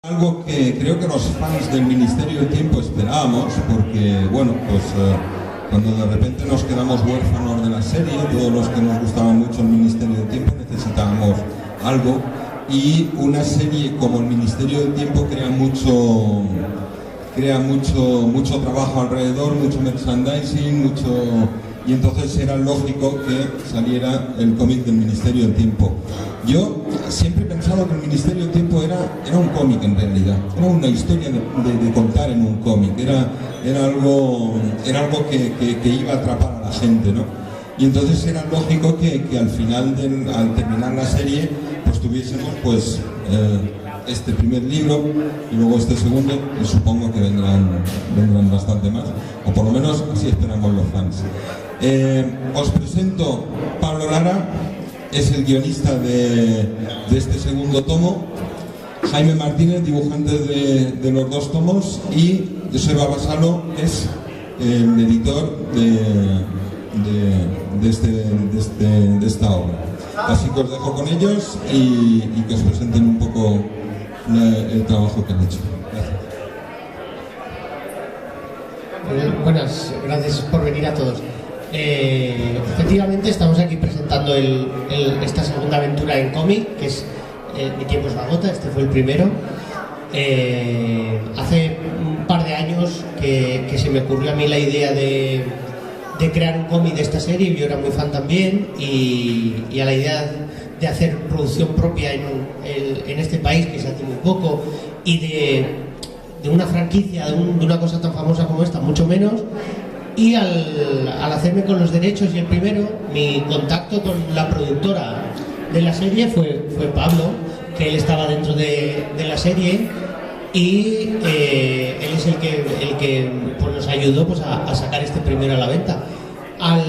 Algo que creo que los fans del Ministerio del Tiempo esperábamos, porque, bueno, pues cuando de repente nos quedamos huérfanos de la serie, todos los que nos gustaba mucho el Ministerio del Tiempo necesitábamos algo, y una serie como el Ministerio del Tiempo crea mucho trabajo alrededor, mucho merchandising, y entonces era lógico que saliera el cómic del Ministerio del Tiempo. Yo siempre he pensado que el Ministerio del Tiempo era un cómic en realidad, era una historia de contar en un cómic, era algo que iba a atrapar a la gente, ¿no? Y entonces era lógico que al final, al terminar la serie, pues tuviésemos pues este primer libro y luego este segundo, y supongo que vendrán bastante más, o por lo menos así esperamos los fans. Os presento Pablo Lara, es el guionista de este segundo tomo, Jaime Martínez, dibujante de los dos tomos, y Joseba Basalo es el editor de esta obra. Así que os dejo con ellos y que os presenten un poco el trabajo que han hecho. Gracias. Buenas, gracias por venir a todos. Efectivamente estamos aquí presentando esta segunda aventura en cómic, que es Mi tiempo es la gota. Este fue el primero. Hace un par de años que se me ocurrió a mí la idea de crear un cómic de esta serie. Yo era muy fan también, y a la idea de hacer producción propia en este país, que se hace muy poco, y de una franquicia, de una cosa tan famosa como esta, mucho menos. Y al hacerme con los derechos y el primero, mi contacto con la productora de la serie fue Pablo, que él estaba dentro de la serie, y él es el que pues, nos ayudó pues, a sacar este primero a la venta. Al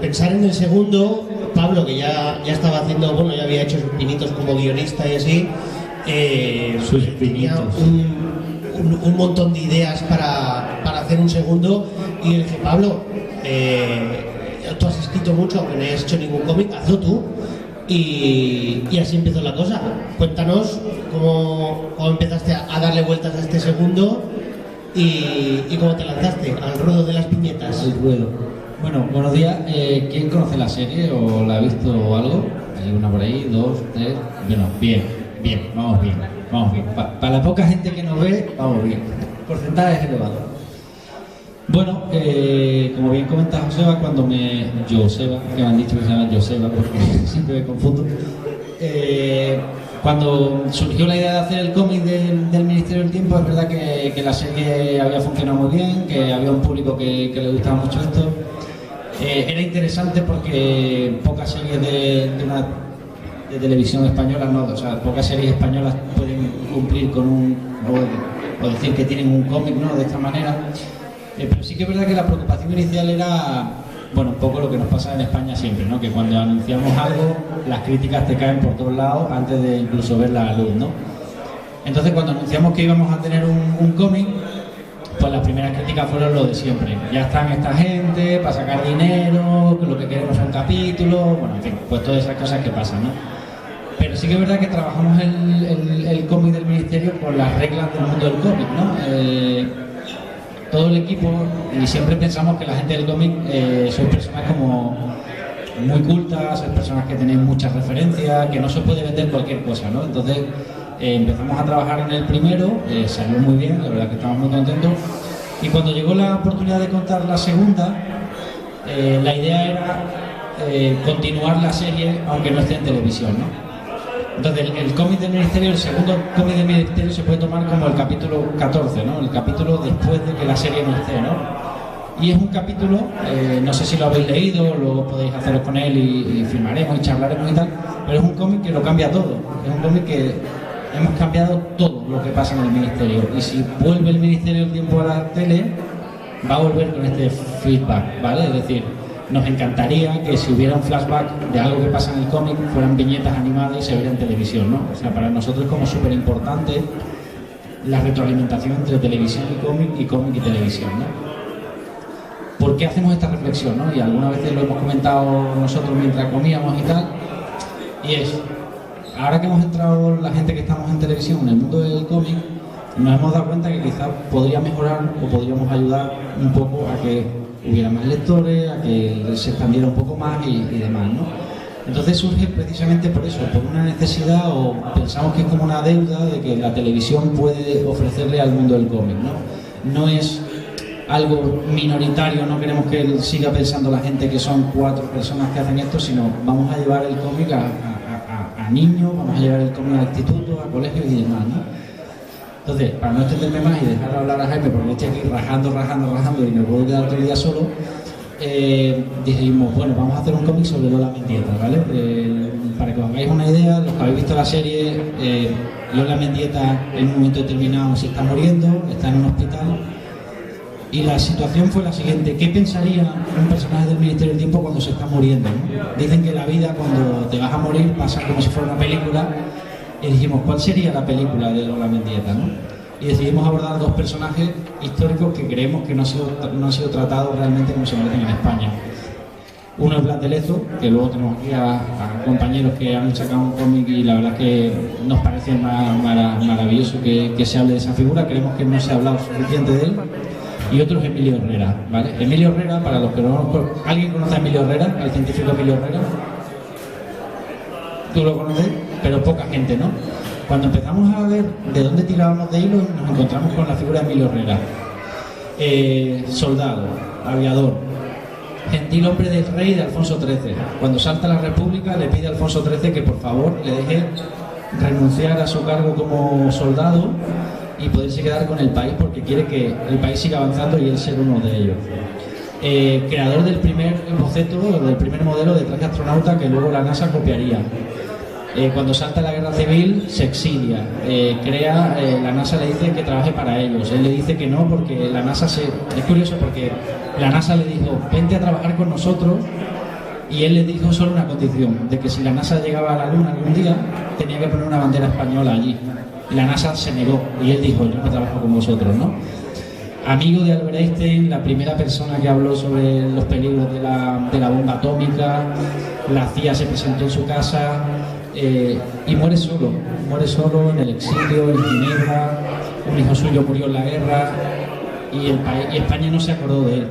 pensar en el segundo, Pablo, que ya estaba haciendo, bueno, ya había hecho sus pinitos como guionista y así, tenía un montón de ideas para hacer un segundo, y le dije: Pablo, tú has escrito mucho, aunque no hayas hecho ningún cómic, hazlo tú. Y así empezó la cosa. Cuéntanos cómo empezaste a darle vueltas a este segundo y cómo te lanzaste al ruedo de las piñetas. Al ruedo. Bueno, buenos días. ¿Quién conoce la serie o la ha visto o algo? Hay una por ahí, dos, tres. Bueno, bien, vamos bien. Para la poca gente que nos ve, vamos bien. Porcentaje es elevado. Bueno, como bien comenta Joseba, Joseba, que me han dicho que se llama Joseba porque siempre me confundo. Cuando surgió la idea de hacer el cómic del Ministerio del Tiempo, es verdad que la serie había funcionado muy bien, que había un público que le gustaba mucho esto. Era interesante porque pocas series de televisión española, no, o sea, pocas series españolas pueden cumplir con o decir que tienen un cómic, ¿no?, de esta manera. Pero sí que es verdad que la preocupación inicial era, bueno, un poco lo que nos pasa en España siempre, ¿no?, que cuando anunciamos algo, las críticas te caen por todos lados antes de incluso ver la luz, ¿no? Entonces, cuando anunciamos que íbamos a tener un cómic, pues las primeras críticas fueron lo de siempre. Ya están esta gente para sacar dinero, lo que queremos son capítulos, bueno, en fin, pues todas esas cosas que pasan, ¿no? Pero sí que es verdad que trabajamos el cómic del Ministerio por las reglas del mundo del cómic, ¿no? Todo el equipo, y siempre pensamos que la gente del cómic sois personas como muy cultas, sois personas que tenéis muchas referencias, que no se puede vender cualquier cosa, ¿no? Entonces empezamos a trabajar en el primero, salió muy bien, la verdad que estamos muy contentos, y cuando llegó la oportunidad de contar la segunda, la idea era continuar la serie aunque no esté en televisión, ¿no? Entonces el cómic del Ministerio, el segundo cómic del Ministerio, se puede tomar como el capítulo 14, ¿no? El capítulo después de que la serie no esté, ¿no? Y es un capítulo, no sé si lo habéis leído, luego podéis haceros con él y firmaremos y charlaremos y tal, pero es un cómic que lo cambia todo, es un cómic que hemos cambiado todo lo que pasa en el Ministerio, y si vuelve el Ministerio del Tiempo a la tele, va a volver con este feedback, ¿vale? Es decir, nos encantaría que si hubiera un flashback de algo que pasa en el cómic, fueran viñetas animadas y se viera en televisión, ¿no? O sea, para nosotros es como súper importante la retroalimentación entre televisión y cómic y televisión, ¿no? ¿Por qué hacemos esta reflexión, no? Y algunas veces lo hemos comentado nosotros mientras comíamos y tal, y es ahora que hemos entrado la gente que estamos en televisión en el mundo del cómic, nos hemos dado cuenta que quizás podría mejorar o podríamos ayudar un poco a que hubiera más lectores, a que se expandiera un poco más y demás, ¿no? Entonces surge precisamente por eso, por una necesidad, o pensamos que es como una deuda de que la televisión puede ofrecerle al mundo del cómic, ¿no? No es algo minoritario, no queremos que siga pensando la gente que son 4 personas que hacen esto, sino vamos a llevar el cómic a niños, vamos a llevar el cómic al instituto, a colegios y demás, ¿no? Entonces, para no extenderme más y dejar hablar a Jaime, porque estoy aquí rajando y me puedo quedar todo el día solo, dijimos, bueno, vamos a hacer un cómic sobre Lola Mendieta, ¿vale? Para que os hagáis una idea, los que habéis visto la serie, Lola Mendieta en un momento determinado se está muriendo, está en un hospital, y la situación fue la siguiente: ¿qué pensaría un personaje del Ministerio del Tiempo cuando se está muriendo, ¿no? Dicen que la vida, cuando te vas a morir, pasa como si fuera una película, y dijimos, ¿cuál sería la película de Lola Mendieta, ¿no? Y decidimos abordar 2 personajes históricos que creemos que no han sido tratados realmente como se merecen en España. Uno es Blas de Lezo, que luego tenemos aquí a compañeros que han sacado un cómic y la verdad es que nos parece maravilloso que se hable de esa figura. Creemos que no se ha hablado suficiente de él. Y otro es Emilio Herrera, ¿vale? Emilio Herrera, para los que no conozcan, ¿alguien conoce a Emilio Herrera, al científico Emilio Herrera? ¿Tú lo conoces? Pero poca gente, ¿no? Cuando empezamos a ver de dónde tirábamos de hilo, nos encontramos con la figura de Emilio Herrera. Soldado, aviador, gentil hombre del rey de Alfonso XIII. Cuando salta la República, le pide a Alfonso XIII que por favor le deje renunciar a su cargo como soldado y poderse quedar con el país, porque quiere que el país siga avanzando y él ser uno de ellos. Creador del primer boceto, del primer modelo de traje astronauta que luego la NASA copiaría. Cuando salta la guerra civil se exilia, la NASA le dice que trabaje para ellos, él le dice que no, porque la NASA es curioso porque la NASA le dijo, vente a trabajar con nosotros, y él le dijo solo una condición, de que si la NASA llegaba a la Luna algún día tenía que poner una bandera española allí, y la NASA se negó, y él dijo, yo no trabajo con vosotros, ¿no? Amigo de Albert Einstein, la primera persona que habló sobre los peligros de la bomba atómica, la CIA se presentó en su casa, y muere solo en el exilio, en Ginebra. Un hijo suyo murió en la guerra y España no se acordó de él,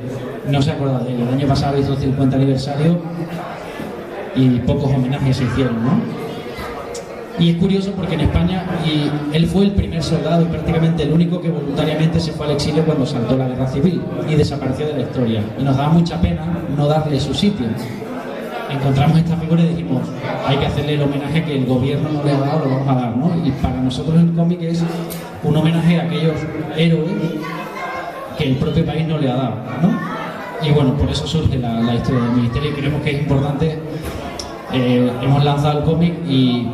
El año pasado hizo el 50 aniversario y pocos homenajes se hicieron, ¿no? Y es curioso porque en España, y él fue el primer soldado y prácticamente el único que voluntariamente se fue al exilio cuando saltó la guerra civil y desapareció de la historia, y nos daba mucha pena no darle su sitio. Encontramos esta figura y dijimos, hay que hacerle el homenaje que el gobierno no le ha dado, lo vamos a dar, ¿no? Y para nosotros el cómic es un homenaje a aquellos héroes que el propio país no le ha dado, ¿no? Y bueno, por eso surge la historia del Ministerio, y creemos que es importante. Hemos lanzado el cómic y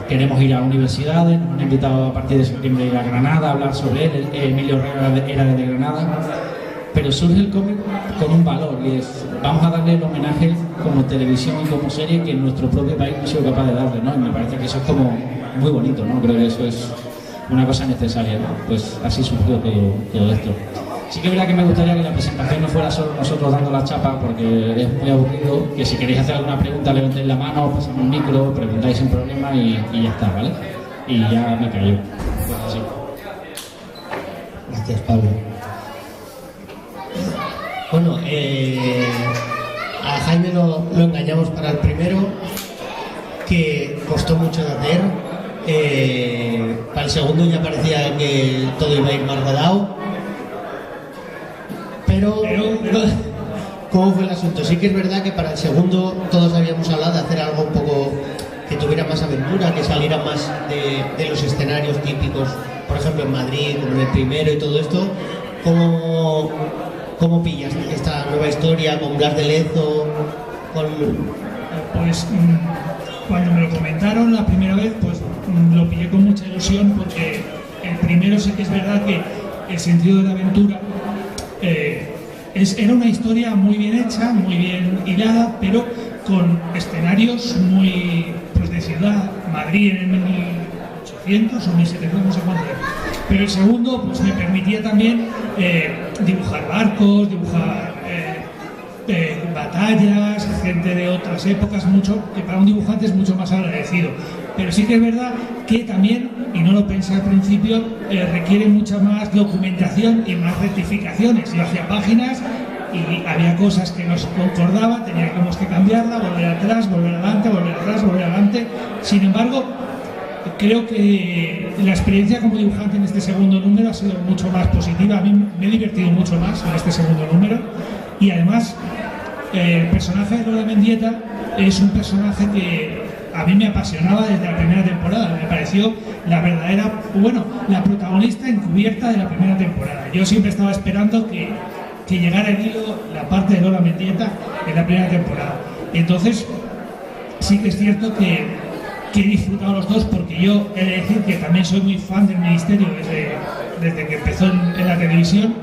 queremos ir a universidades, nos han invitado a partir de septiembre a ir a Granada a hablar sobre él. Emilio Herrera era de Granada, pero surge el cómic con un valor, y es, vamos a darle el homenaje como televisión y como serie que nuestro propio país no ha sido capaz de darle, ¿no? Y me parece que eso es como muy bonito, ¿no? Creo que eso es una cosa necesaria, ¿no? Pues así surgió todo esto. Sí que es verdad que me gustaría que la presentación no fuera solo nosotros dando la chapa, porque es muy aburrido, que si queréis hacer alguna pregunta levantéis la mano, os pasamos un micro, preguntáis sin problema y ya está, ¿vale? Y ya me callo. Pues así. Gracias, Pablo. Bueno, a Jaime lo engañamos para el primero, que costó mucho de hacer. Para el segundo ya parecía que todo iba a ir más rodado. Pero ¿cómo fue el asunto? Sí que es verdad que para el segundo todos habíamos hablado de hacer algo un poco que tuviera más aventura, que saliera más de los escenarios típicos, por ejemplo en Madrid, como en el primero y todo esto. ¿Cómo pillas esta nueva historia con Blas de Lezo? Pues cuando me lo comentaron la primera vez, pues lo pillé con mucha ilusión, porque el primero sí que es verdad que el sentido de la aventura era una historia muy bien hecha, muy bien hilada, pero con escenarios muy, pues, de ciudad, Madrid en el 1800 o 1700, no sé cuánto era. Pero el segundo pues me permitía también dibujar barcos, dibujar batallas, gente de otras épocas, mucho que para un dibujante es mucho más agradecido. Pero sí que es verdad que también, y no lo pensé al principio, requiere mucha más documentación y más rectificaciones. Yo hacía páginas y había cosas que no se concordaban, teníamos que cambiarla, volver atrás, volver adelante, volver atrás, volver adelante. Sin embargo, creo que la experiencia como dibujante en este segundo número ha sido mucho más positiva. A mí me he divertido mucho más en este segundo número, y además el personaje de Lola Mendieta es un personaje que a mí me apasionaba desde la primera temporada. Me pareció la verdadera, bueno, la protagonista encubierta de la primera temporada. Yo siempre estaba esperando que llegara el hilo, la parte de Lola Mendieta en la primera temporada. Entonces sí que es cierto que he disfrutado los dos, porque yo he de decir que también soy muy fan del Ministerio desde que empezó en la televisión.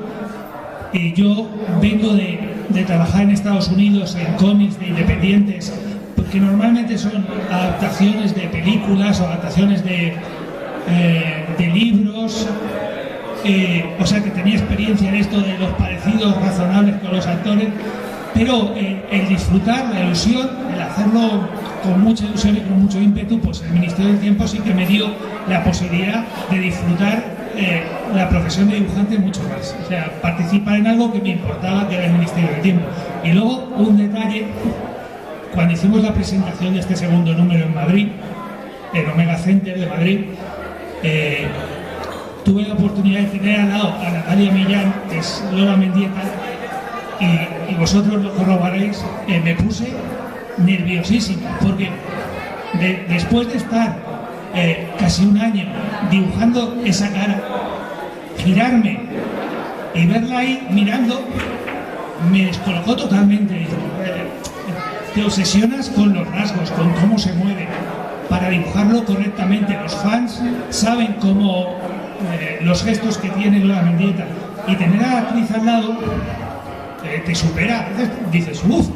Y yo vengo de trabajar en Estados Unidos en cómics de independientes, porque normalmente son adaptaciones de películas o adaptaciones de libros, o sea que tenía experiencia en esto de los parecidos razonables con los actores, pero el disfrutar, la ilusión, el hacerlo con mucha ilusión y con mucho ímpetu, pues el Ministerio del Tiempo sí que me dio la posibilidad de disfrutar la profesión de dibujante mucho más. O sea, participar en algo que me importaba, que era el Ministerio del Tiempo. Y luego, un detalle, cuando hicimos la presentación de este segundo número en Madrid, en Omega Center de Madrid, tuve la oportunidad de tener al lado a Natalia Millán, que es Lola Mendieta, y vosotros lo corroboraréis. Me puse nerviosísimo, porque después de estar casi un año dibujando esa cara, girarme y verla ahí mirando, me descolocó totalmente. Te obsesionas con los rasgos, con cómo se mueve, para dibujarlo correctamente. Los fans saben cómo los gestos que tiene Lola Mendieta, y tener a la actriz al lado te supera. A veces dices, uff,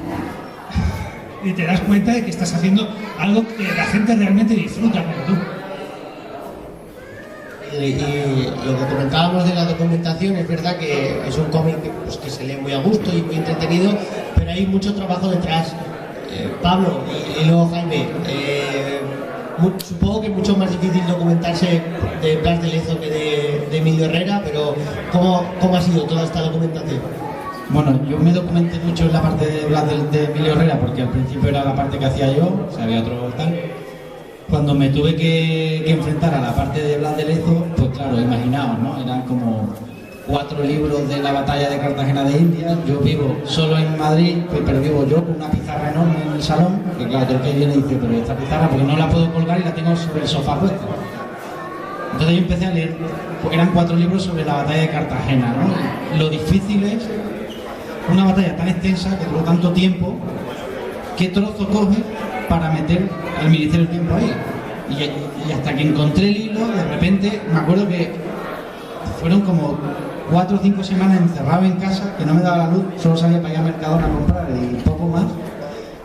y te das cuenta de que estás haciendo algo que la gente realmente disfruta como tú. Y lo que comentábamos de la documentación, es verdad que es un cómic pues, que se lee muy a gusto y muy entretenido, pero hay mucho trabajo detrás. Pablo y luego Jaime, supongo que es mucho más difícil documentarse de Blas de Lezo que de Emilio Herrera, pero ¿cómo ha sido toda esta documentación? Bueno, yo me documenté mucho en la parte de Blas de Emilio Herrera, porque al principio era la parte que hacía yo, o sea, había otro tal. Cuando me tuve que enfrentar a la parte de Blas de Lezo, pues claro, imaginaos, ¿no? Eran como 4 libros de la batalla de Cartagena de Indias. Yo vivo solo en Madrid, pero vivo yo con una pizarra enorme en el salón, que claro, todo el que viene dice, pero esta pizarra, porque no la puedo colgar y la tengo sobre el sofá puesta. Entonces yo empecé a leer, porque eran 4 libros sobre la batalla de Cartagena, ¿no? Lo difícil es una batalla tan extensa, que duró tanto tiempo, qué trozo coge para meter al Ministerio del Tiempo ahí. Y hasta que encontré el hilo, de repente, me acuerdo que fueron como 4 o 5 semanas encerrado en casa, que no me daba la luz, solo salía para ir a Mercadona a comprar y poco más.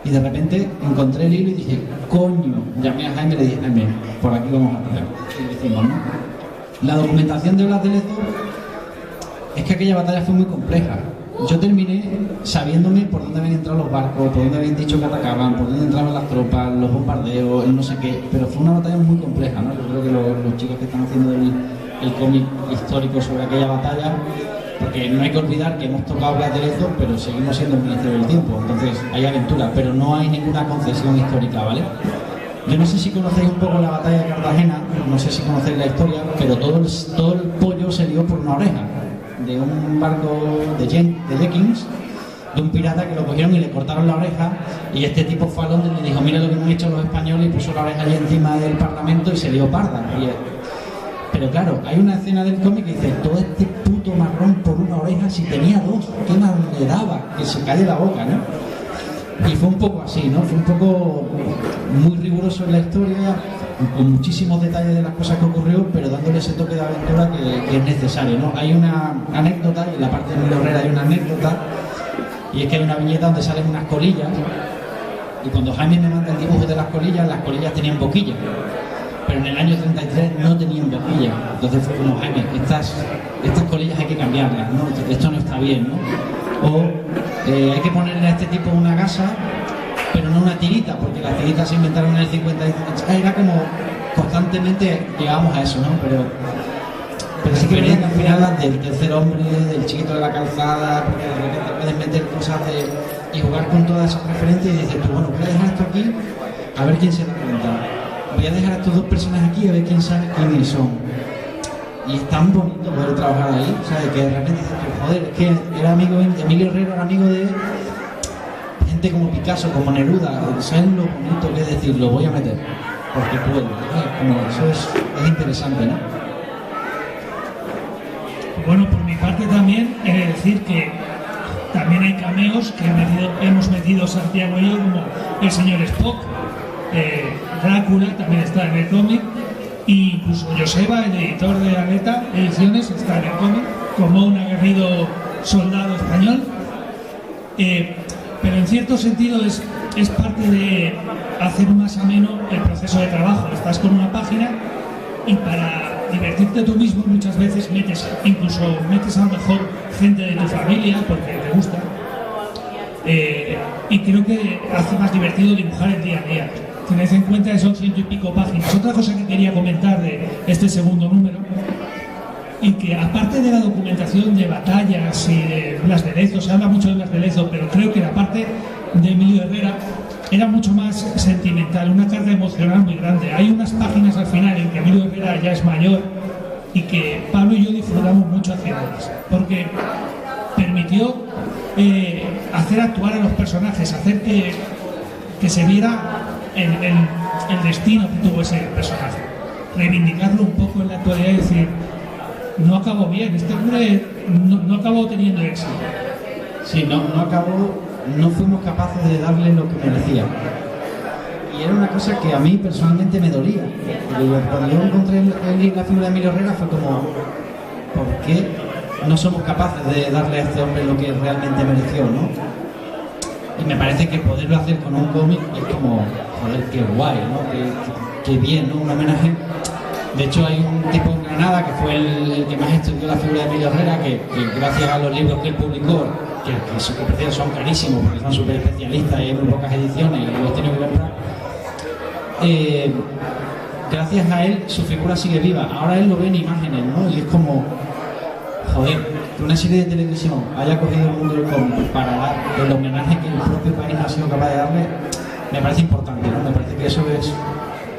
Y de repente encontré el hilo y dije, coño, llamé a Jaime y le dije, Jaime, por aquí vamos a empezar. Y lo hicimos, ¿no? La documentación de Blas de Lezo es que aquella batalla fue muy compleja. Yo terminé sabiéndome por dónde habían entrado los barcos, por dónde habían dicho que atacaban, por dónde entraban las tropas, los bombardeos, el no sé qué, pero fue una batalla muy compleja, ¿no? Yo creo que los chicos que están haciendo el cómic histórico sobre aquella batalla, porque no hay que olvidar que hemos tocado Blas de Lezo, pero seguimos siendo el Ministerio del Tiempo, entonces hay aventura, pero no hay ninguna concesión histórica, ¿vale? Yo no sé si conocéis un poco la batalla de Cartagena, no sé si conocéis la historia, pero todo el pollo se dio por una oreja de un barco de Jenkins, de un pirata que lo cogieron y le cortaron la oreja, y este tipo fue a Londres y le dijo, mira lo que han hecho los españoles, y puso la oreja allí encima del Parlamento y se lió parda. Pero claro, hay una escena del cómic que dice, todo este puto marrón por una oreja, si tenía 2, ¿qué más le daba? Que se calle la boca, ¿no? Y fue un poco así, ¿no? Fue un poco muy riguroso en la historia, con muchísimos detalles de las cosas que ocurrió, pero dándole ese toque de aventura que es necesario, ¿no? Hay una anécdota, en la parte de Emilio Herrera hay una anécdota, y es que hay una viñeta donde salen unas colillas, y cuando Jaime me manda el dibujo de las colillas tenían boquilla, pero en el año 33 no tenían boquilla. Entonces fue como, Jaime, estas colillas hay que cambiarlas, ¿no? Esto no está bien, ¿no? O hay que ponerle a este tipo una gasa, pero no una tirita, porque las tiritas se inventaron en el 50. Era como constantemente llegábamos a eso, ¿no? Pero sí que venía al final del tercer hombre, del chiquito de la calzada, porque de repente puedes meter cosas y jugar con todas esas referencias y dices tú, bueno, voy a dejar esto aquí a ver quién se da cuenta. Voy a dejar a estos dos personajes aquí a ver quién sabe quiénes son. Y es tan bonito poder trabajar ahí, ¿sabes? Que de repente dices tú, joder, es que era amigo, Emilio Herrero era amigo de gente como Picasso, como Neruda. ¿Sabes lo bonito que es decir, lo voy a meter? Porque puedo. Como eso es interesante, ¿no? Bueno, por mi parte también he de decir que también hay cameos que hemos metido Santiago y yo, como el señor Spock, Drácula también está en el cómic, e incluso Joseba, el editor de Aleta Ediciones, está en el cómic como un aguerrido soldado español, pero en cierto sentido es parte de hacer más ameno el proceso de trabajo. Estás con una página y para divertirte tú mismo muchas veces metes a lo mejor gente de tu familia porque te gusta, y creo que hace más divertido dibujar el día a día. Tened en cuenta que son 100 y pico páginas. Otra cosa que quería comentar de este segundo número, y que aparte de la documentación de batallas y de Blas de Lezo, se habla mucho de Blas de Lezo, pero creo que la parte de Emilio Herrera era mucho más sentimental, una carga emocional muy grande. Hay unas páginas al final en que Emilio Herrera ya es mayor y que Pablo y yo disfrutamos mucho haciéndolas, porque permitió hacer actuar a los personajes, hacer que se viera el destino que tuvo ese personaje, reivindicarlo un poco en la actualidad y decir, no acabó bien, este hombre no acabó teniendo éxito. Sí, no acabó, no fuimos capaces de darle lo que merecía. Y era una cosa que a mí personalmente me dolía. Cuando yo encontré la figura de Emilio Herrera fue como, ¿por qué no somos capaces de darle a este hombre lo que realmente mereció, no? Y me parece que poderlo hacer con un cómic es como, joder, qué guay, ¿no? Qué bien, ¿no? Un homenaje. De hecho, hay un tipo en Granada que fue el que más estudió la figura de Emilio Herrera, que gracias a los libros que él publicó, que son carísimos porque son súper especialistas y hay muy pocas ediciones y los tiene que comprar, gracias a él su figura sigue viva. Ahora él lo ve en imágenes, ¿no? Y es como, joder, que una serie de televisión haya cogido el mundo del cómic para dar el homenaje que el propio país no ha sido capaz de darle, me parece importante, ¿no? Me parece que eso es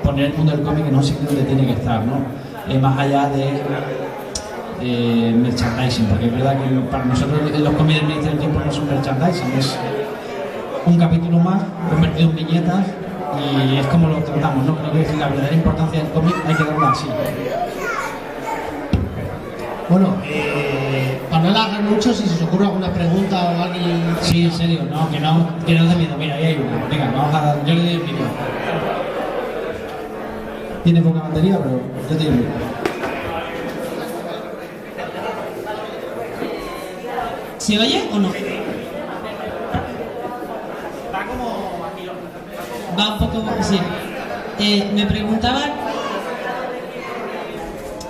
poner el mundo del cómic en un sitio donde tiene que estar, ¿no? Más allá de merchandising, porque es verdad que para nosotros los cómics del Ministerio del Tiempo no son merchandising, es un capítulo más convertido en viñetas y es como lo tratamos, ¿no? Creo que la verdadera importancia del cómic hay que darla así. Bueno, para no alargar mucho, si se os ocurre alguna pregunta o alguien... Sí, en serio, no, que no dé miedo. Mira, ahí hay una. Venga, vamos a dar, yo le doy el micro. Tiene poca batería, pero yo te doy el micro. ¿Se oye o no? Va un poco, sí. Me preguntaban...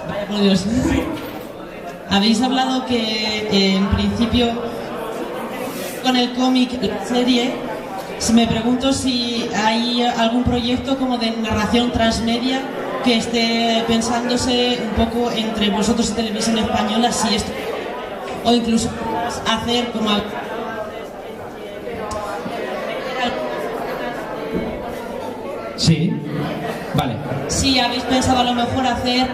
Vaya por Dios. Habéis hablado que en principio con el cómic, la serie, me pregunto si hay algún proyecto como de narración transmedia que esté pensándose un poco entre vosotros y Televisión Española, si esto, o incluso hacer como... Sí, vale. Si habéis pensado a lo mejor hacer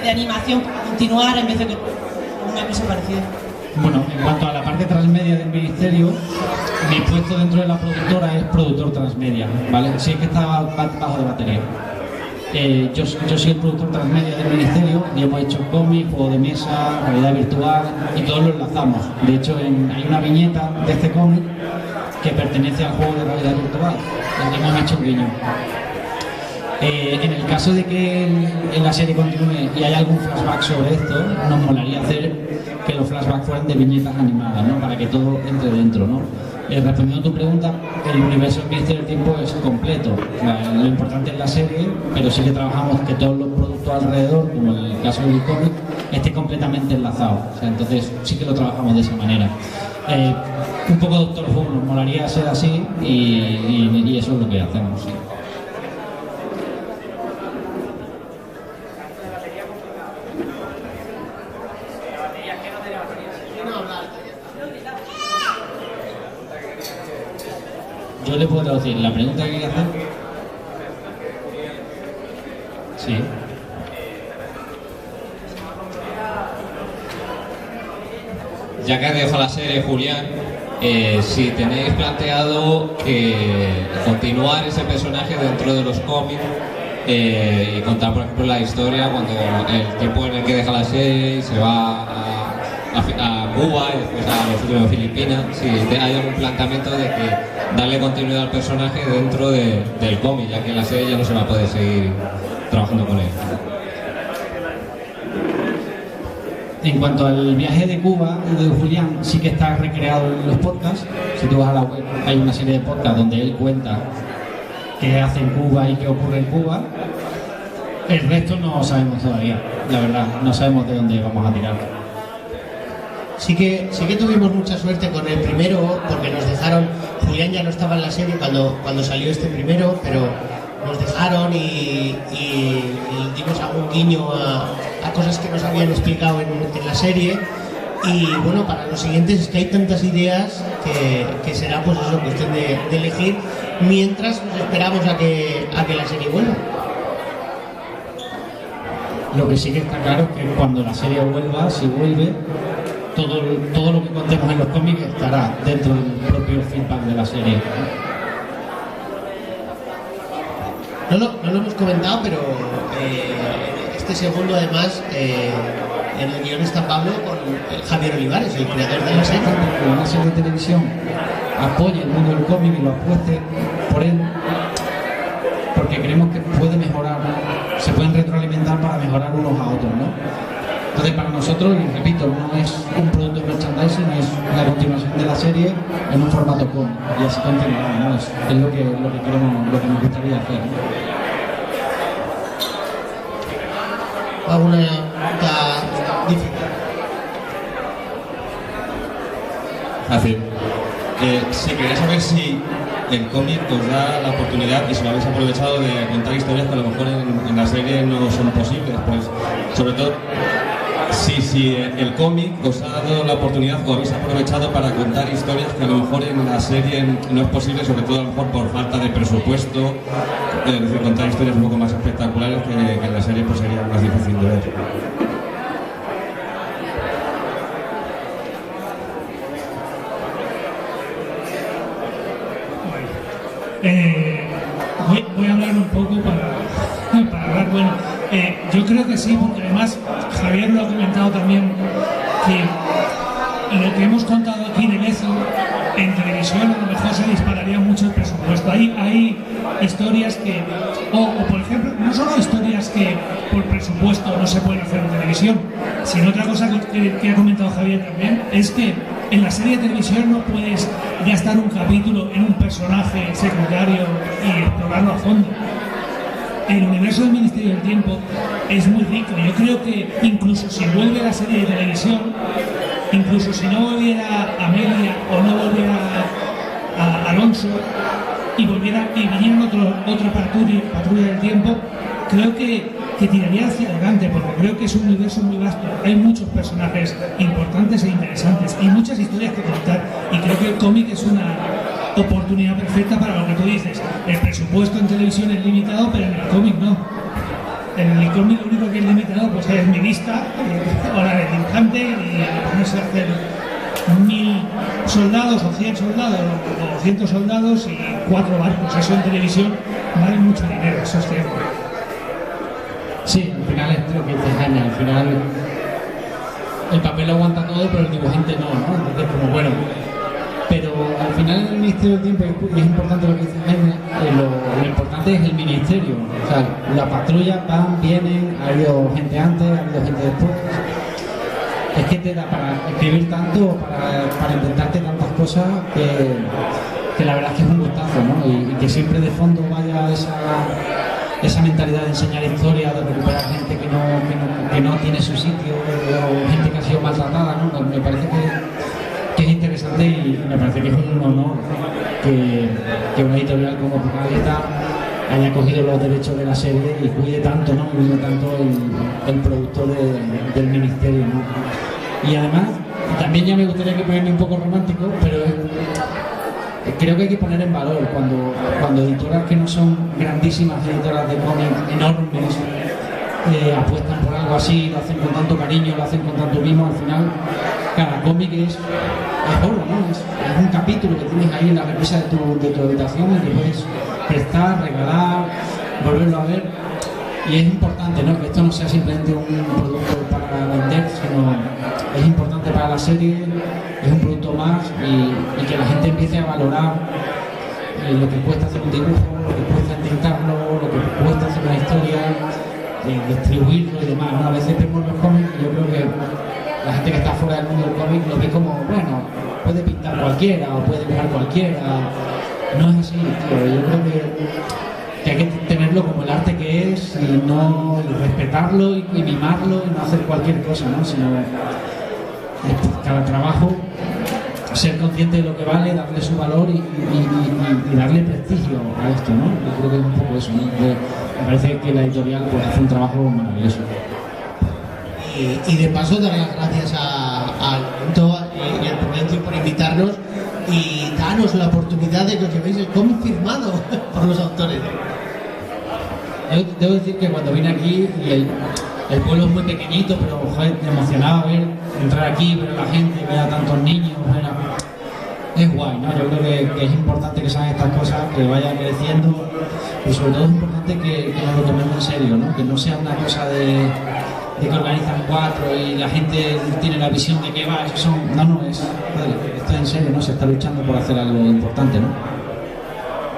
de animación para continuar en vez de una cosa parecida. Bueno, en cuanto a la parte transmedia del ministerio, mi puesto dentro de la productora es productor transmedia, ¿vale? Sí, es que está bajo de batería. Yo soy el productor transmedia del ministerio y hemos hecho cómics, juegos de mesa, realidad virtual y todos lo enlazamos. De hecho, hay una viñeta de este cómic que pertenece al juego de realidad virtual, donde hemos hecho un guiño. En el caso de que en la serie continúe y haya algún flashback sobre esto, nos molaría hacer que los flashbacks fueran de viñetas animadas, ¿no? Para que todo entre dentro, ¿no? Respondiendo a tu pregunta, el universo del Ministerio del Tiempo es completo. Lo importante es la serie, pero sí que trabajamos que todos los productos alrededor, como en el caso del cómic, esté completamente enlazado. O sea, entonces sí que lo trabajamos de esa manera. Un poco Doctor Who, nos molaría ser así y eso es lo que hacemos. Sí. Yo le puedo traducir la pregunta que quiere hacer. Sí. Ya que has dejado la serie, Julián, si tenéis planteado continuar ese personaje dentro de los cómics y contar, por ejemplo, la historia cuando el tiempo en el que deja la serie y se va a Cuba y después a los últimos Filipinas, si hay algún planteamiento de que darle continuidad al personaje dentro del cómic, ya que en la serie ya no se va a poder seguir trabajando con él. En cuanto al viaje de Cuba de Julián, sí que está recreado en los podcasts. Si tú vas a la web, hay una serie de podcasts donde él cuenta qué hace en Cuba y qué ocurre en Cuba. El resto no sabemos todavía, la verdad, no sabemos de dónde vamos a tirar. Sí que tuvimos mucha suerte con el primero, porque nos dejaron, Julián ya no estaba en la serie cuando salió este primero, pero nos dejaron y dimos algún guiño a cosas que nos habían explicado en la serie. Y bueno, para los siguientes es que hay tantas ideas que será pues eso, cuestión de elegir mientras nos esperamos a que la serie vuelva. Lo que sí que está claro es que cuando la serie vuelva, si vuelve, todo lo que contemos en los cómics estará dentro del propio feedback de la serie. No lo hemos comentado, pero este segundo además en el guion está Pablo con Javier Olivares, el creador de la serie. Que una serie de televisión apoye el mundo del cómic y lo apueste por él, porque creemos que puede mejorar, ¿no? Se pueden retroalimentar para mejorar unos a otros, ¿no? Entonces para nosotros, y repito, no es un producto de merchandising, es la continuación de la serie en un formato cómic, y así continuará, ¿no? Es lo que queremos, lo que nos gustaría hacer, ¿no? ¿Alguna pregunta difícil? Fácil. Sí, quería saber si el cómic os da la oportunidad y si lo habéis aprovechado de contar historias que a lo mejor en la serie no son posibles, pues sobre todo si el cómic os ha dado la oportunidad o habéis aprovechado para contar historias que a lo mejor en la serie no es posible, sobre todo a lo mejor por falta de presupuesto, es decir, contar historias un poco más espectaculares que en la serie pues sería más difícil de ver. Voy a hablar un poco para hablar, bueno, yo creo que sí, porque además Javier lo ha comentado también, que lo que hemos contado aquí de Lezo en televisión a lo mejor se dispararía mucho el presupuesto. Hay historias que, o por ejemplo, no solo historias que por presupuesto no se pueden hacer en televisión, sino otra cosa que ha comentado Javier también, es que en la serie de televisión no puedes gastar un capítulo en un personaje secundario y explorarlo a fondo. El universo del Ministerio del Tiempo es muy rico. Yo creo que incluso si vuelve la serie de televisión, incluso si no volviera Amelia o no volviera a Alonso y vinieran otra patrulla del tiempo, creo que tiraría hacia adelante, porque creo que es un universo muy vasto. Hay muchos personajes importantes e interesantes y muchas historias que contar, y creo que el cómic es una oportunidad perfecta para lo que tú dices. El presupuesto en televisión es limitado, pero en el cómic no. En el cómic lo único que es limitado pues es mi vista o la del dibujante, y ponerse a hacer 1000 soldados o 100 soldados o 200 soldados y 4 barcos. Eso en televisión vale mucho dinero, eso es cierto. Sí, al final es lo que dice Jaime, al final el papel lo aguanta todo, pero el dibujante no, ¿no? Entonces como bueno, pero al final en el Ministerio del Tiempo, y es importante lo que dice Jaime, lo importante es el ministerio, o sea, la patrulla van, vienen, ha habido gente antes, ha habido gente después. Es que te da para escribir tanto, para inventarte tantas cosas que la verdad es que es un gustazo, ¿no? Y que siempre de fondo vaya esa mentalidad de enseñar historia, de recuperar gente que no tiene su sitio, o gente que ha sido maltratada, ¿no? Me parece que es interesante. interesante y me parece que es un honor que una editorial como Planeta haya cogido los derechos de la serie y cuide tanto, ¿no? Cuide tanto el productor del ministerio, ¿no? Y además, también ya me gustaría que ponerme un poco romántico, pero creo que hay que poner en valor cuando editoras que no son grandísimas editoras de cómics enormes apuestan por algo así, lo hacen con tanto cariño, lo hacen con tanto mimo. Al final cada cómic es oro, ¿no? Es un capítulo que tienes ahí en la repisa de tu habitación y que puedes prestar, regalar, volverlo a ver. Y es importante, ¿no? Que esto no sea simplemente un producto para vender, sino es importante para la serie, es un producto más y que la gente empiece a valorar lo que cuesta hacer un dibujo, lo que cuesta entintarlo, lo que cuesta hacer una historia, distribuirlo y demás, ¿no? A veces vemos los cómics y yo creo que la gente que está fuera del mundo del cómic lo ve como, bueno, puede pintar cualquiera o puede dibujar cualquiera. No es así, tío. Yo creo que hay que tenerlo como el arte que es y respetarlo y mimarlo y no hacer cualquier cosa, ¿no? Sino cada trabajo, ser consciente de lo que vale, darle su valor y darle prestigio a esto, ¿no? Yo creo que es un poco eso, ¿no? Me parece que la editorial pues, hace un trabajo maravilloso. Y de paso dar las gracias al Punto y al Prudencio por invitarnos y darnos la oportunidad de que os llevéis el cómic firmado por los autores. Yo debo decir que cuando vine aquí y el pueblo es muy pequeñito, pero joder, me emocionaba entrar aquí, ver a la gente, ver a tantos niños, es guay, ¿no? Yo creo que es importante que sean estas cosas, que vayan creciendo y sobre todo es importante que nos lo tomemos en serio, ¿no? Que no sea una cosa de que organizan 4 y la gente tiene la visión de que va, eso son... No, esto es en serio, ¿no? Se está luchando por hacer algo importante, ¿no?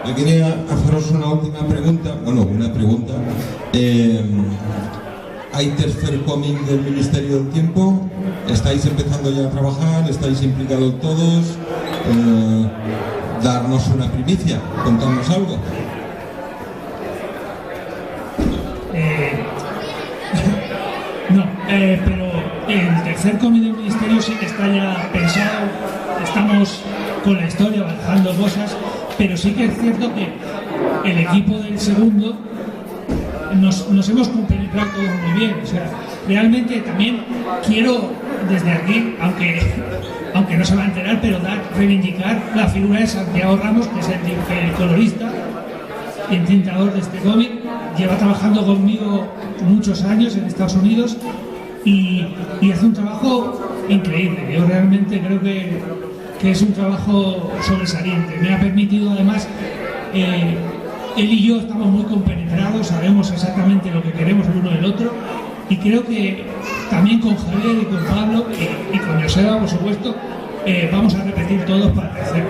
Yo quería haceros una última pregunta, una pregunta. ¿Hay tercer cómic del Ministerio del Tiempo? ¿Estáis empezando ya a trabajar? ¿Estáis implicados todos? Darnos una primicia, contarnos algo. Pero el tercer cómic del Ministerio sí que está ya pensado, estamos con la historia avanzando cosas, pero sí que es cierto que el equipo del segundo nos hemos compenetrado todos muy bien. O sea, realmente también quiero desde aquí, aunque no se va a enterar, pero reivindicar la figura de Santiago Ramos, que es el colorista y entintador de este cómic. Lleva trabajando conmigo muchos años en Estados Unidos y hace un trabajo increíble. Yo realmente creo que es un trabajo sobresaliente. Me ha permitido además, él y yo estamos muy compenetrados, sabemos exactamente lo que queremos el uno del otro y creo que también con Javier y con Pablo y con Joseba, por supuesto, vamos a repetir todos para crecer,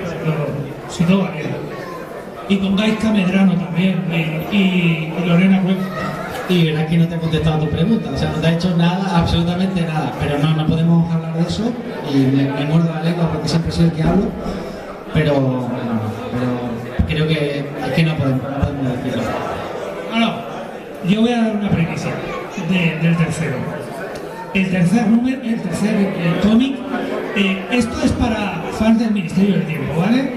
si todo va bien. Y con Gaizka Medrano también y Lorena Cueva. Y verás que no te ha contestado a tu pregunta, o sea, no te ha hecho nada, absolutamente nada, pero no podemos hablar de eso y me muerdo la lengua porque siempre soy el que hablo, pero creo que no podemos decirlo. Bueno, yo voy a dar una primicia del tercero. El tercer cómic, esto es para fans del Ministerio del Tiempo, ¿vale?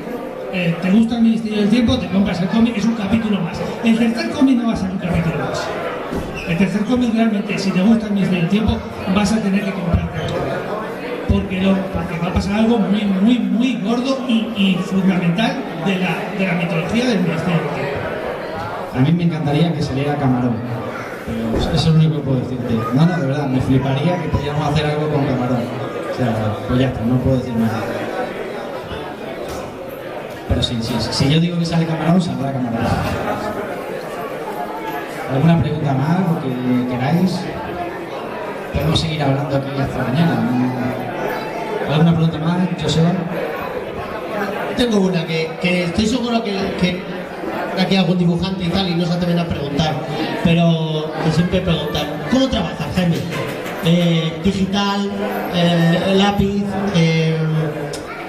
Te gusta el Ministerio del Tiempo, te compras el cómic, es un capítulo más. El tercer cómic no va a ser un capítulo más. El tercer cómic realmente, si te gusta el Ministerio del Tiempo, vas a tener que comprarte todo. Porque va a pasar algo muy, muy, muy gordo y fundamental de la mitología del Ministerio del Tiempo. A mí me encantaría que saliera Camarón. Pero eso es lo único que puedo decirte. No, de verdad, me fliparía que pudiéramos hacer algo con Camarón. O sea, pues ya está, no puedo decir nada. Pero sí, si yo digo que sale Camarón, saldrá Camarón. ¿Alguna pregunta más, lo que queráis? Podemos seguir hablando aquí hasta mañana. ¿Alguna pregunta más, Joseba? Tengo una que estoy seguro que aquí hay algún dibujante y tal y no se atreven a preguntar, pero que siempre preguntan, ¿cómo trabajas, Jaime? Digital, lápiz,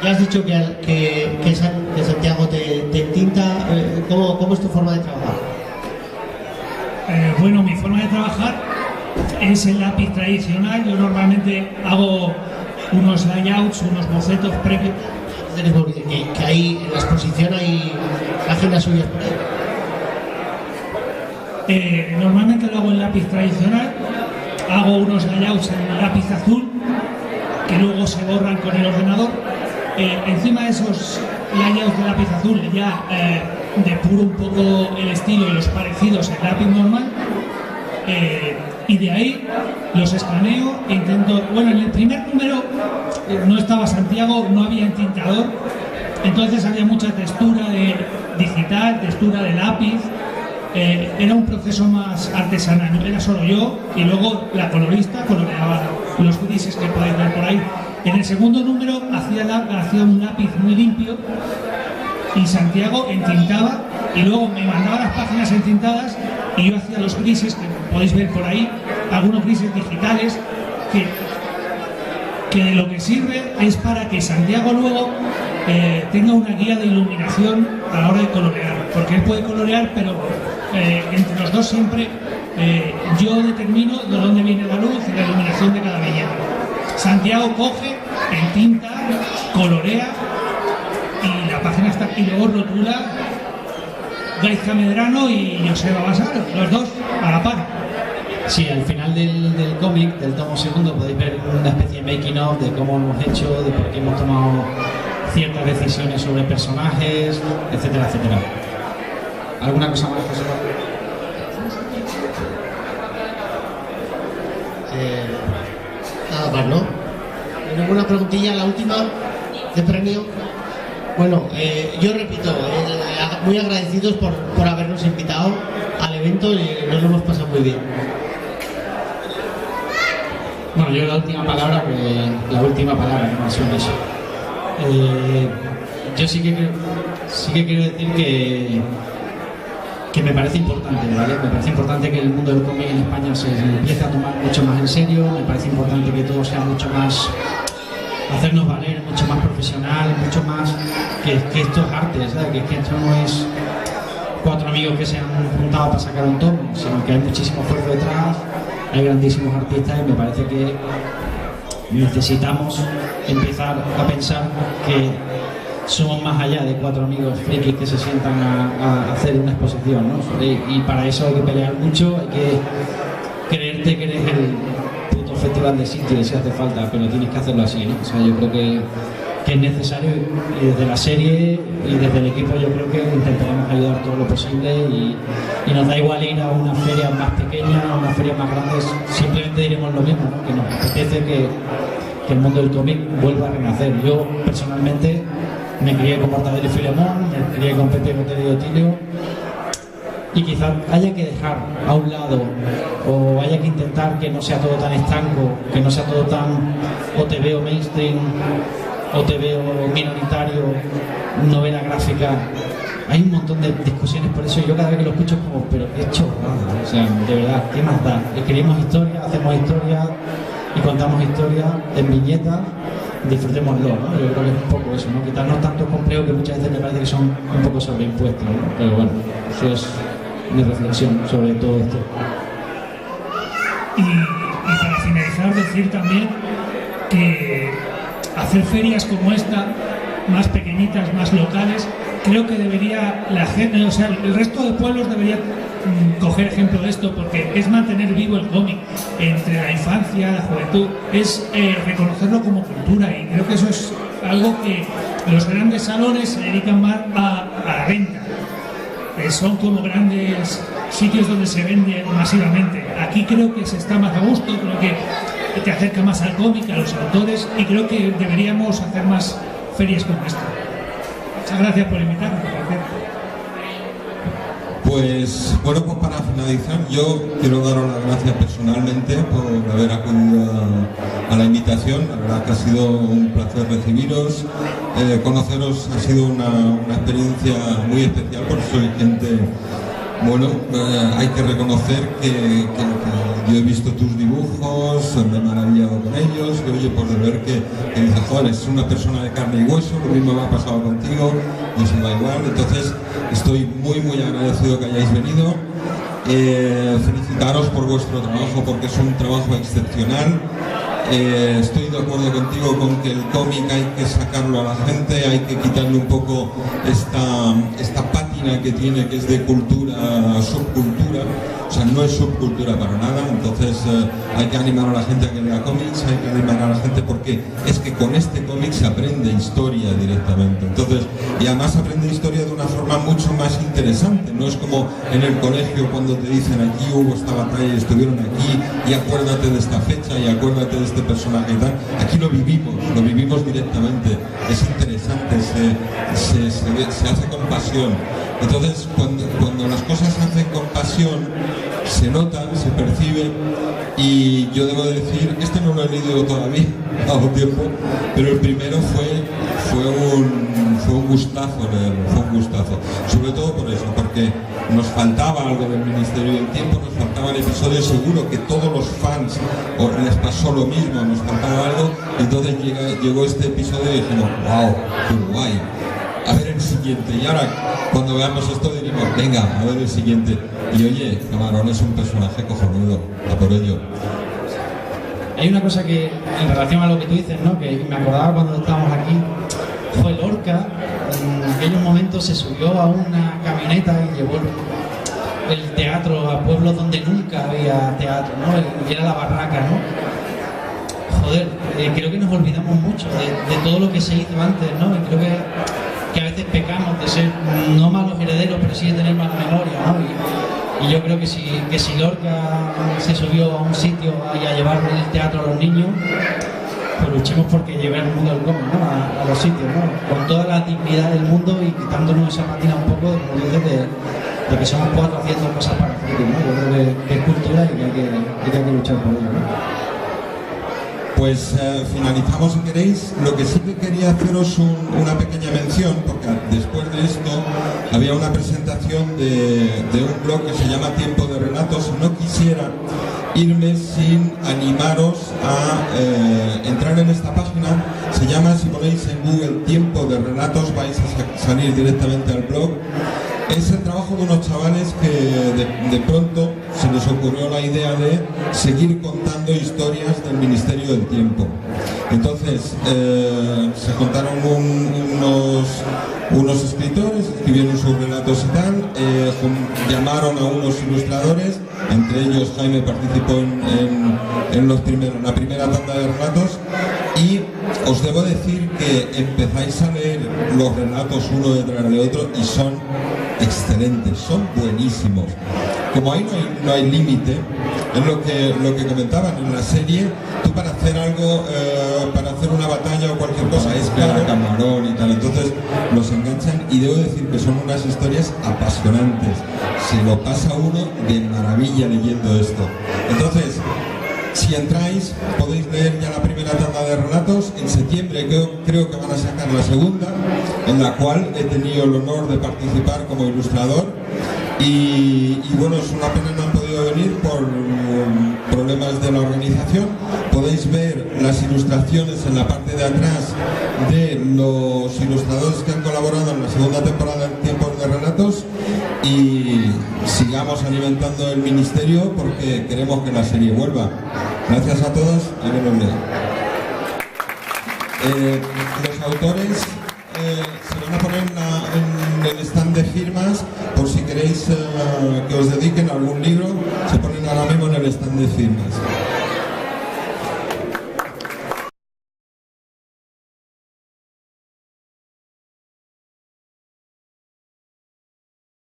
ya has dicho que Santiago te tinta, ¿cómo es tu forma de trabajar? Bueno, mi forma de trabajar es el lápiz tradicional. Yo normalmente hago unos layouts, unos bocetos previos que hay en la exposición hay páginas suyas por ahí. Normalmente lo hago en lápiz tradicional, hago unos layouts en lápiz azul que luego se borran con el ordenador. Encima de esos layouts de lápiz azul ya depuro un poco el estilo y los parecidos en lápiz normal, y de ahí los escaneo e intento. Bueno, en el primer número no estaba Santiago, no había entintador, entonces había mucha textura de digital, textura de lápiz. Era un proceso más artesanal, era solo yo y luego la colorista coloreaba los grises que podéis ver por ahí. En el segundo número hacía un lápiz muy limpio y Santiago entintaba y luego me mandaba las páginas entintadas y yo hacía los grises que podéis ver por ahí, algunos grises digitales que de lo que sirve es para que Santiago luego tenga una guía de iluminación a la hora de colorear, porque él puede colorear, pero entre los dos siempre yo determino de dónde viene la luz y la iluminación de cada viñeta. Santiago coge, entinta, colorea y la página está aquí, luego rotula Gaizka Medrano y Joseba Basaro, los dos a la par. Sí, al final del cómic, del tomo segundo, podéis ver una especie de making of de cómo hemos hecho, de por qué hemos tomado ciertas decisiones sobre personajes, etcétera, etcétera. ¿Alguna cosa más, José? Nada más, ¿no? ¿Ninguna preguntilla? La última de premio. Bueno, yo repito, muy agradecidos por habernos invitado al evento y nos lo hemos pasado muy bien. Bueno, yo la última palabra, que no son eso. Yo sí que quiero decir que me parece importante, ¿vale? Me parece importante que el mundo del cómic en España se empiece a tomar mucho más en serio, me parece importante que todo sea mucho más, hacernos valer, mucho más profesional, mucho más que esto es arte, ¿sabes? Que esto no es 4 amigos que se han juntado para sacar un tomo, sino que hay muchísimo esfuerzo detrás, hay grandísimos artistas y me parece que necesitamos empezar a pensar que somos más allá de 4 amigos frikis que se sientan a hacer una exposición, ¿no? Y para eso hay que pelear mucho, hay que creerte que eres el puto festival de sitio si hace falta, pero tienes que hacerlo así, ¿no? O sea, yo creo que es necesario y desde la serie y desde el equipo yo creo que intentaremos ayudar todo lo posible y nos da igual ir a una feria más pequeña, a una feria más grande, simplemente diremos lo mismo, ¿no? Que nos apetece que el mundo del cómic vuelva a renacer. Yo personalmente me crié con Mortadelo y Filemón, me crié con Pepe Botero y Otilio y quizás haya que dejar a un lado o haya que intentar que no sea todo tan estanco, que no sea todo tan o te veo mainstream o te veo minoritario, novela gráfica. Hay un montón de discusiones por eso y yo cada vez que lo escucho es como, pero qué chorrada, o sea, de verdad, ¿qué más da? Escribimos historia, hacemos historia y contamos historia en viñetas, disfrutémoslo, ¿no? Yo creo que es un poco eso, ¿no? Quitarnos tantos complejos que muchas veces me parece que son un poco sobreimpuestos, ¿no? Pero bueno, eso es mi reflexión sobre todo esto. Y para finalizar, decir también que hacer ferias como esta, más pequeñitas, más locales, creo que debería la gente, o sea, el resto de pueblos debería coger ejemplo de esto, porque es mantener vivo el cómic entre la infancia, la juventud, es reconocerlo como cultura, y creo que eso es algo que los grandes salones se dedican más a la venta. Son como grandes sitios donde se vende masivamente. Aquí creo que se está más a gusto, creo que te acerca más al cómic, a los autores, y creo que deberíamos hacer más ferias como esta. Muchas gracias por invitarme. Pues bueno, pues para finalizar yo quiero daros las gracias personalmente por haber acudido a la invitación. La verdad que ha sido un placer recibiros, conoceros ha sido una experiencia muy especial porque soy gente, bueno, hay que reconocer que yo he visto tus dibujos, me he maravillado con ellos, y oye, pues de ver que dices, joder, es una persona de carne y hueso, lo mismo me ha pasado contigo, y se da igual. Entonces estoy muy agradecido que hayáis venido, felicitaros por vuestro trabajo porque es un trabajo excepcional, Estoy de acuerdo contigo con que el cómic hay que sacarlo a la gente, hay que quitarle un poco esta pátina que tiene, que es de cultura, subcultura. O sea, no es subcultura para nada. Entonces hay que animar a la gente a que lea cómics, hay que animar a la gente porque es que con este cómic se aprende historia directamente. Entonces, y además aprende historia de una forma mucho más interesante. No es como en el colegio cuando te dicen aquí hubo esta batalla y estuvieron aquí y acuérdate de esta fecha y acuérdate de este personaje y tal. Aquí lo vivimos directamente. Es interesante, se hace con pasión. Entonces, cuando las cosas se hacen con pasión, se notan, se perciben, y yo debo decir, este no lo he leído todavía, hago tiempo, pero el primero fue un gustazo leerlo, fue un gustazo. Sobre todo por eso, porque nos faltaba algo del Ministerio del Tiempo, nos faltaba el episodio, seguro que todos los fans les pasó lo mismo, nos faltaba algo, entonces llegó este episodio y dijimos, wow, qué guay. A ver el siguiente, y ahora cuando veamos esto diremos, venga, a ver el siguiente. Y oye, Camarón es un personaje cojonudo, a por ello. Hay una cosa que, en relación a lo que tú dices, ¿no?, que me acordaba cuando estábamos aquí, fue Lorca. En aquellos momentos se subió a una camioneta y llevó el teatro a pueblos donde nunca había teatro, ¿no?, y era la Barraca, ¿no? Joder, creo que nos olvidamos mucho de todo lo que se hizo antes, ¿no? Y creo que a veces pecamos de ser no malos herederos, pero sí de tener mala memoria, ¿no? Y yo creo que si Lorca se subió a un sitio y a llevar el teatro a los niños, pues luchemos porque lleve el mundo al cómic, ¿no?, a los sitios, ¿no?, con toda la dignidad del mundo y quitándonos esa patina un poco de que somos cuatro haciendo cosas para el futuro, ¿no? Yo creo que es cultura y que hay que luchar por ello, ¿no? Pues finalizamos, si queréis. Lo que sí que quería haceros una pequeña mención, porque después de esto había una presentación de un blog que se llama Tiempo de Relatos. No quisiera irme sin animaros a entrar en esta página. Se llama, si ponéis en Google Tiempo de Relatos, vais a salir directamente al blog. Es el trabajo de unos chavales que de pronto se les ocurrió la idea de seguir contando historias del Ministerio del Tiempo. Entonces se contaron unos escritores, escribieron sus relatos y tal, llamaron a unos ilustradores, entre ellos Jaime participó en la primera tanda de relatos, y os debo decir que empezáis a leer los relatos uno detrás de otro y son excelentes, son buenísimos. Como ahí no hay límite, es lo que comentaban en la serie. Tú para hacer algo, para hacer una batalla o cualquier cosa, es claro, Camarón y tal, entonces los enganchan, y debo decir que son unas historias apasionantes. Se lo pasa uno de maravilla leyendo esto. Entonces, si entráis, podéis leer ya la primera tanda de relatos. En septiembre creo que van a sacar la segunda, en la cual he tenido el honor de participar como ilustrador. Y bueno, es una pena no han podido venir por problemas de la organización. Podéis ver las ilustraciones en la parte de atrás de los ilustradores que han colaborado en la segunda temporada de Tiempos de Relatos, y sigamos alimentando el ministerio porque queremos que la serie vuelva. Gracias a todos y que nos lean. Los autores se van a poner en el stand de firmas, por si queréis que os dediquen a algún libro, se ponen ahora mismo en el stand de firmas.